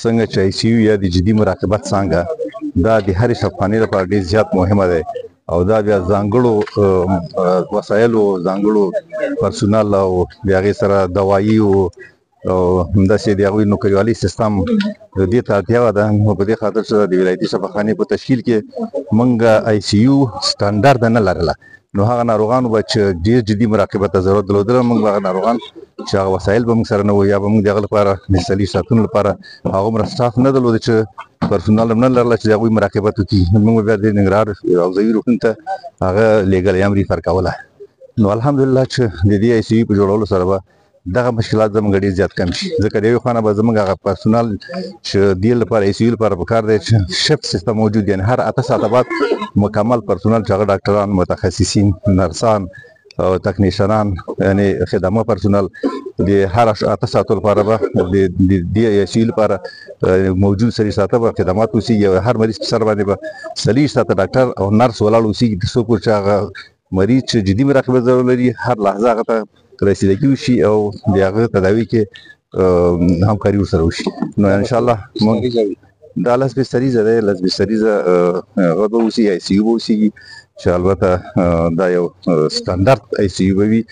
څنګه چې آی سی یو یا د جدي مراقبت څانګه دا د هرې شفاخانې لپاره ډېر زیات مهمه دی او دا بیا ځانګړو وسایلو ځانګړو پرسونل او د هغې سره دوایي او همداسې د هغوی نوکریوالي سیستم دې ته اړتیا ده. نو په دې خاطر چې د ولایتي شفاخانې په تشکیل کې موږ آی سی یو سټانډرډ نه لرله، نو هغه ناروغانو به چې ډېر جدي مراقبت ته ضرورت درلوده، موږ به هغه ناروغان چې هغه وسایل به موږ سره نه وو یا به موږ د هغه لپاره د صحي ساتنو لپاره هغومره سټاف نه درلوده چې پرسونل هم نه لرله چې د هغوی مراقبت وکړي، موږ به بیا د ننګرهار حوزوي روغتون ته هغه لېږلی یا هم ریفر کوله. نو الحمدلله چې د دې آی سی یو په جوړولو سره به دغه مشکلات زموږ ډېر زیات کم شي، ځکه د یوې خوا نه به زموږ هغه پرسونل چې دې لپاره آی سی یو لپاره پکار دی چې شفت سیستم موجود، یعنې هر 8 ساعته بعد مکمل پرسونل چې هغه ډاکټران، متخصصین، نرسان او تکنیشنان یعنې خدمه پرسونل د هر 8 ساعتو لپاره به د دې آی سی یو لپاره موجود سړي ساعته به خدمات اوسېږي او هر مریض په سر باندې به 40 ساعته ډاکټر او نرس ولاړ اوسېږي تر څو پورې چې هغه مریض چې جدي مراقبت ضرور لري هر لحظه هغه ته رسیدګي وشي او د هغه تداوي کې همکاري ورسره وشي. نو انشاءالله دا لس بستریزه دی، لس بستریزه هغه به اوسي، آی سی یو به اوسېږي چې البته دا یو سټانډرډ آی سی یو به وي.